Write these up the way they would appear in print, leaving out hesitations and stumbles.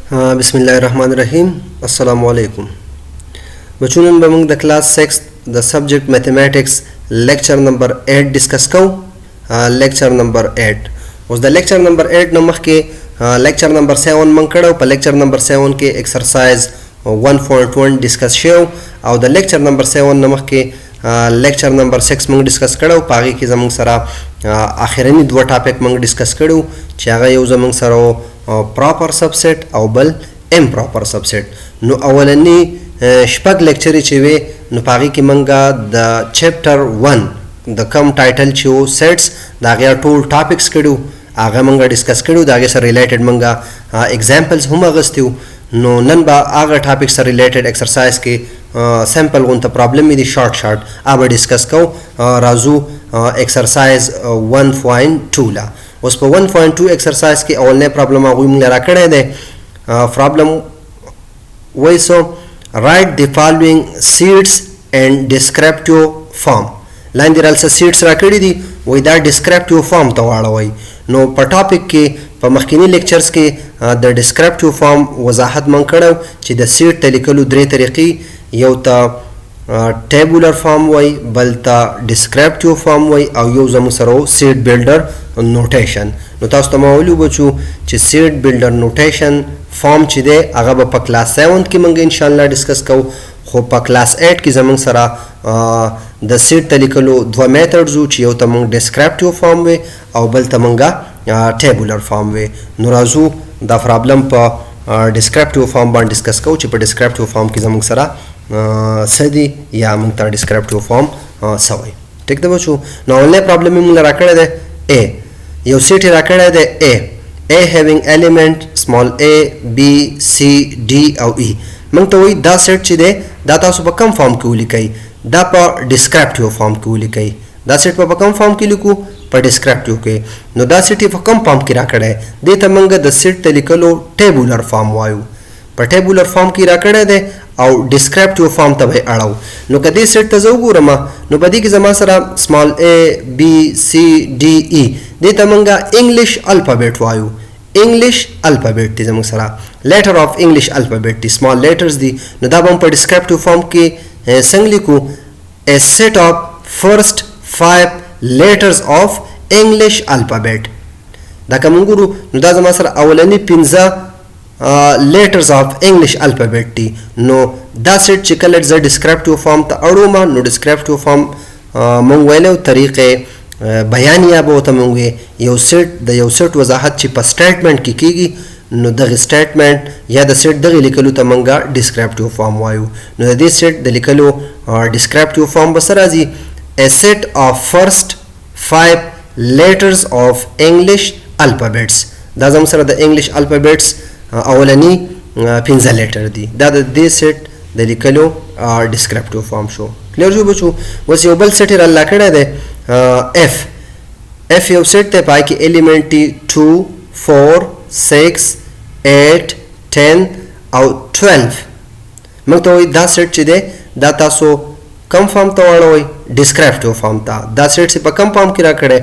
Bismillahirrahmanirrahim. Assalamu alaikum. बचून बमंग the class 6 the subject mathematics lecture number 8 डिस्कस को lecture number 8 उस द लेक्चर नंबर 8 नमक के लेक्चर नंबर 7 मंग कड़ो पर लेक्चर नंबर 7 के एक्सरसाइज 1.1 डिस्कस शो और द लेक्चर नंबर 7 नमक के लेक्चर नंबर 6 मंग डिस्कस कड़ो पागी की जमंग सरा आखिरनी दो टॉपिक मंग डिस्कस कड़ो चागा यो जमंग सरो proper subset او بل improper subset نو اولنی شپږ لیکچرې چې وي نو پاغي کې منګه د چپټر 1 د کم ټایټل چې سیټس دا غیا ټول ټاپکس کړو هغه منګه ډیسکس کړو دا غي سره ریلیټډ منګه ایگزامپلز هم غستیو نو نن با هغه ټاپک سره ریلیټډ ایکسرسایز کې سیمپل غونته پرابلم دی شارټ اوبه ډیسکس کو رازو ایکسرسایز 1.2 لا اوس په 1.2 ایکسرسایز کې اولنې پرابلم هغه موږ را کړی دی پرابلم وایسو write the following seeds and descriptive form لاندې رالسه seeds را کړی دي وای دا descriptive form ته واړوي نو په ټاپک کې په مخکینی لیکچرز کې د descriptive form وضاحت من کړو چې د seed ته لیکلو درې طریقې یو ته tabular form وای بل ته descriptive form وای او یو زمو سره seed builder notation نو تاسو ته مولو بچو چې seed builder notation فارم چې دی هغه په کلاس 7 کې مونږ ان شاء الله ډیسکس کوو خو په کلاس 8 کې زمونږ سره د سیټ ته لیکلو دوه میتھډز چې یو ته مونږ ډیسکرپټیو فارم وي او بل ته مونږه ټیبولر فارم وي نو راځو دا پرابلم په ډیسکرپټیو فارم باندې ډیسکس کوو چې په ډیسکرپټیو فارم کې زمونږ سره سدي یا مونږ ته ډیسکرپټیو فارم سوي ټیک ده بچو نو ولې پرابلم مونږ را کړی دی ا یو سیټ را کړی دی A having element small a, b, c, d او e موږ ته وایي دا سیټ چې دی دا تاسو په کوم فارم کې ولیکئ دا په ډیسکرپټیو فارم کې ولیکئ دا سیټ په کوم فارم کې لیکو په ډیسکرپټیو کې نو دا سیټ په کوم فارم کې راکړی دی ته موږ د سیټ ته لیکلو ټیبولر فارم وایو په ټیبولر فارم کې راکړی دی او ډیسکرپټیو فارم ته به اړو نو کدی سیټ ته زه وګورم نو په دې کې زما سره سمال a b c d e دې ته موږ انګلیش الفابet وایو انګلیش الفابet دې زموږ سره لیټر اف انګلیش الفابet دي سمال لیټرز دي نو دا به په ډیسکرپټیو فارم کې څنګه لیکو a set of first 5 letters of english alphabet دا کوم ګورو نو دا زما سره اولنی 15 letters of english alphabet دي نو دا سیټ چې کله ز ډیسکرپټیو فارم ته اړوم نو ډیسکرپټیو فارم مونږ ویلو طریقې بیانیه به ته مونږ یو سیټ د یو سیټ وضاحت چې په سټیټمنټ کې کیږي نو دغه سټیټمنټ یا د سیټ دغه لیکلو ته مونږه ډیسکرپټیو فارم وایو نو د دې سیټ د لیکلو ډیسکرپټیو فارم به سره راځي a set of first 5 letters of english alphabets دا زموږ سره د انګلیش الفابets اولنی 15 لیټر دي دا د دې سیټ د لیکلو ډیسکرپټیو فارم شو کلیر جو بچو وس یو بل سیټ را لاکړه ده f یو سیټ ته پای کې الیمنٹ 2 4 6 8 10 او 12 موږ ته دا سیټ چې ده دا تاسو کم فارم ته واړوي ډیسکرپټیو فارم ته دا سیټ په کم فارم کې را کړه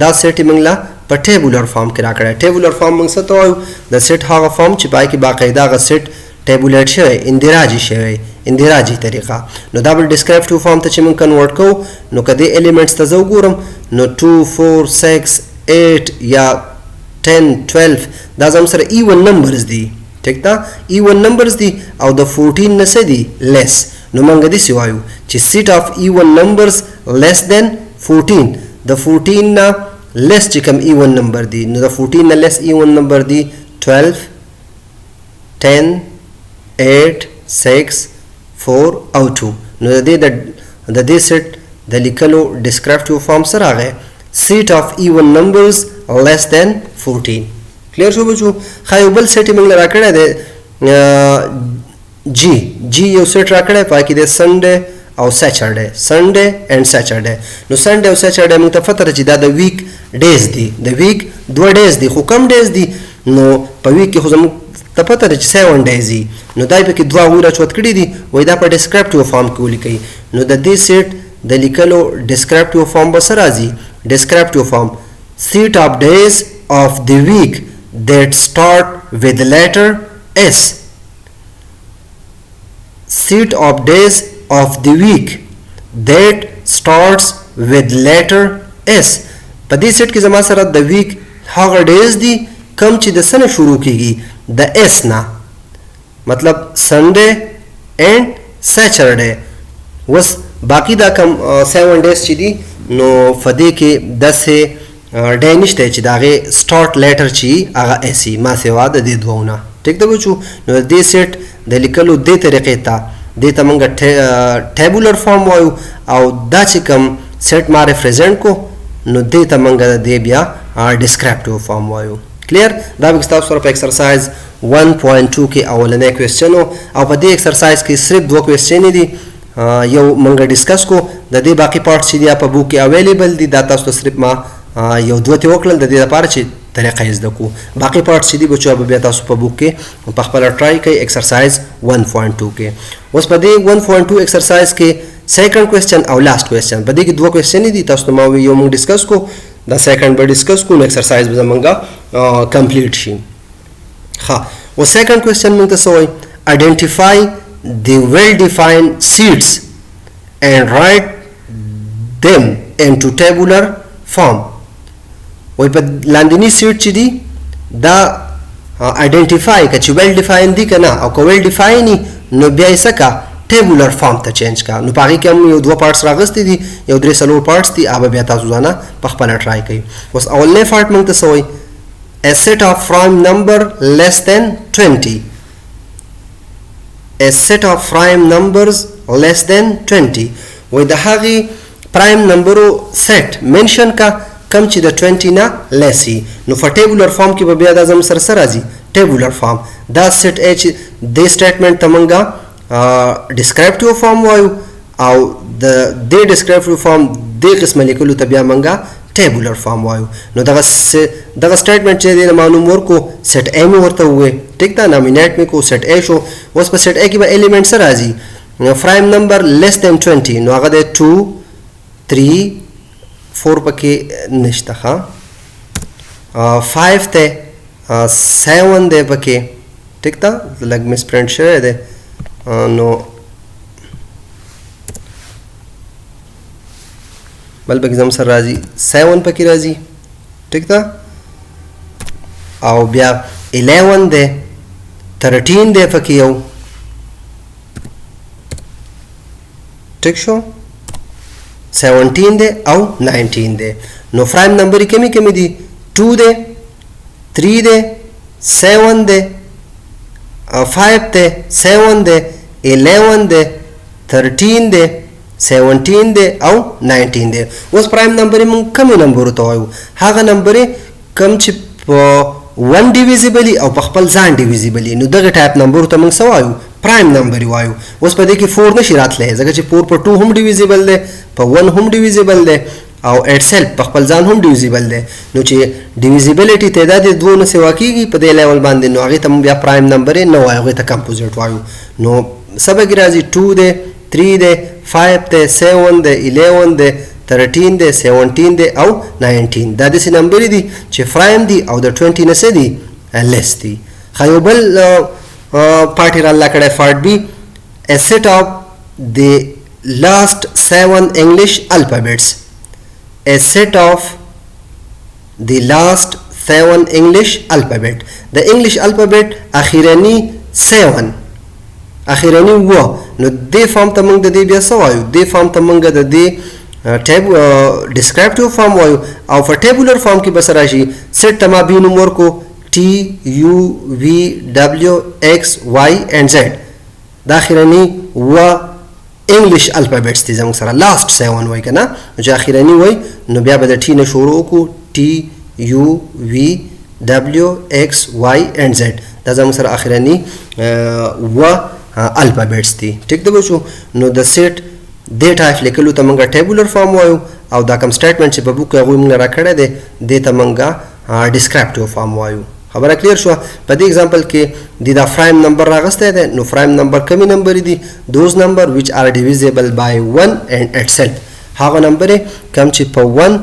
دا سیټ موږ لا په ټیبولر فارم کې را کړه ټیبولر فارم موږ څه ته وایو د سیټ هغه فارم چې پای کې باقاعده غ سیټ ټیبولیټ شوی اندراجي شوی اندراجي طریقه نو دا بل ډیسکرپټیو فارم ته چې موږ کنورټ کوو نو کدی الیمنټس ته زه وګورم نو 2 4 6 8 یا 10 12 دا زموږ سره ایون نمبرز دي ټیک ده ایون نمبرز دي او د 14 نه څه دي لیس نو موږ دې وایو چې سیټ اف ایون نمبرز لیس دین 14 د 14 نه لیس چې کوم ایون نمبر دي نو د 14 نه لیس ایون نمبر دي 12 10 8 6 4 او 2 نو د دې سیټ د لیکلو ډیسکرپټیو فارم سره راغی سیټ اف ایون نمبرز لیس دین 14 کلیر شو بچو خایو بل سیټ موږ را کړی دی جی یو سیټ را کړی پای کې د سنډه او سیچرډه سنډه اینڈ سیچرډه نو سنډه او سیچرډه موږ ته فتره چې دا د ویک ډیز دي د ویک 2 ډیز دي خو کم ډیز دي نو په ویک کې خو زموږ ته پته ده چې 7 ډیز دي نو دای په کې دوه غوړه چوت کړی دي وای دا په ډیسکرپټیو فارم کې ولیکي نو د دې سیټ د لیکلو ډیسکرپټیو فارم به سره راځي ډیسکرپټیو فارم seat of days of the week that start with the letter S set of days of the week that starts with letter S. په دې سیټ کې زما سره د ویک هغه ډیز دي کوم چې د سنه شروع کیږي د اس نه مطلب سنډے اینڈ سیچرډے. وس باقی دا کم 7 ډیز چې دي نو فدې کې 10 ډے نشته چې داغه سٹارټ لیټر چې هغه اسی ما سیوا د دې دوونه ټیک ده بچو. نو دې سیټ د لیکلو د طریقې ته د تمنګ ټیبولر فارم وایو او دا چې کم سیټ ما ریپرزینټ کو نو د تمنګ د بیا ډیسکرپټیو فارم وایو. کلیر دا به تاسو سره په ایکسرسایز 1.2 کې اولنې کوېسچن او په دې ایکسرسایز کې صرف دوه کوېسچن دي یو منګه ډیسکس کو د دې باقی پارت چې دی په بوک کې اویلیبل دي دا تاسو صرف ما یو دوه ته وکړل د دې لپاره چې طریقه یې زده کو. باقی پارت چې دی بچو به تاسو په بوک کې په خپل ټرای کوي ایکسرسایز 1.2 کې. اوس په دې 1.2 ایکسرسایز کې سیکنډ کوېسچن او لاست کوېسچن په دې کې دوه کوېسچن دي تاسو ما یو موږ ډیسکس کو دا سیکنډ به ډیسکس کو نو ایکسرسایز به زمونږه کمپلیټ شي. ها و سیکنډ کوېسچن موږ ته سوې identify the well defined seats and write them into tabular form. وای په لاندنی سیټ چې دی دا آئیډنټیفای کړه چې ویل ډیفاین دي کنه او که ویل ډیفاین نو بیا یې سکه ټیبولر فارم ته چینج کا. نو پاغي کې هم یو دوه پارټس راغستې دي یو درې څلور پارټس دي اوبه بیا تاسو ځانه په خپل ټرای کوي. اوس اولنې پارټ موږ ته سوې a set of prime number less than 20 a set of prime numbers less than 20 وای د هغه پرایم نمبرو سیټ منشن کا کم چې د 20 نه لسی نو په ټیبولر فارم کې به بیا د زم سره سره راځي ټیبولر فارم دا سیټ اچ د سټیټمنټ تمنګا ډیسکرپټیو فارم وایو او د ډیسکرپټیو فارم د قسمه لیکلو ته بیا منګا ټیبولر فارم وایو. نو دغه سټیټمنټ چې د معلوم ورکو سیټ ا می ورته وې ټیک دا نامینیټ می کو سیټ ا شو. اوس په سیټ ا کې به الیمنټ سره راځي نو پرایم نمبر لیس دین 20 نو هغه د 2 3 4 پکې نشته ها 5 ته 7 دی پکې ټیک دا لګ مس پرنٹ شوی دی نو بل پکې زم سره راځي 7 پکې راځي ټیک دا او بیا 11 دی 13 دی پکې یو ټیک شو 17 دی او 19 دی. نو پرایم نمبر کمی کمی دی 2 دی 3 دی 7 دی 5 دی 7 دی 11 دی 13 دی 17 دی او 19 دی. اوس پرایم نمبر مونږ کمی نمبر ته وایو هغه نمبر کم چې په 1 ډیویزیبلی او په خپل ځان ډیویزیبلی نو دغه ټایپ نمبر ته مونږ سوایو پرایم نمبر وایو. اوس په دې کې 4 نشي راتلی ځکه چې 4 په 2 هم ډیویزیبل دی په 1 هم ډیویزیبل دی او اټ سیلف په خپل ځان هم ډیویزیبل دی. نو چې ډیویزیبلټي تعداد د دوه نه سوا کیږي په دې لیول باندې نو هغه ته بیا پرایم نمبر نه وایو هغه ته کمپوزیټ وایو. نو سبا کې راځي 2 دی 3 دی 5 دی 7 دی 11 دی 13 دی 17 دی او 19 دا داسې نمبر دي چې پرایم دي او د 20 نه څه دي لیس دي. خو بل پارټي را الله کړه پارت بي a set of the last 7 English alphabets a set of the last 7 English alphabet the English alphabet اخیرنی 7 اخیرنی و نو د فارم ته موږ د دې بیا سوایو د فارم ته موږ د دې ټیب ډیسکرپټیو فارم وایو او په ټیبولر فارم کې بس راشي سیټ تما بي نمبر کو T U V W X Y and Z دا اخیرنی و انګلیش الفابېټس دي زموږ سره لاست 7 وای کنه چې اخیرنی وای نو بیا به د ټی نه شروع کو T U V W X Y and Z دا زموږ سره اخیرنی و الفابېټس دي ټیک ده بچو. نو د سیټ د ټایپ لیکلو ته موږ ټیبولر فارم وایو او دا کوم سټیټمنټ چې په بوک کې هغه موږ را کړی دی د ته موږ ډیسکرپټیو فارم وایو. خبره کلیر شو. په دې اگزامپل کې د دا پرایم نمبر راغسته ده نو پرایم نمبر کمی نمبر دي دوز نمبر which are divisible by 1 and itself هغه نمبر کم چې په 1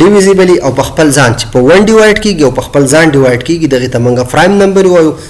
ډیویزیبلی او په خپل ځان چې په 1 ډیوایډ کیږي او په خپل ځان ډیوایډ کیږي دغه ته موږ پرایم نمبر وایو.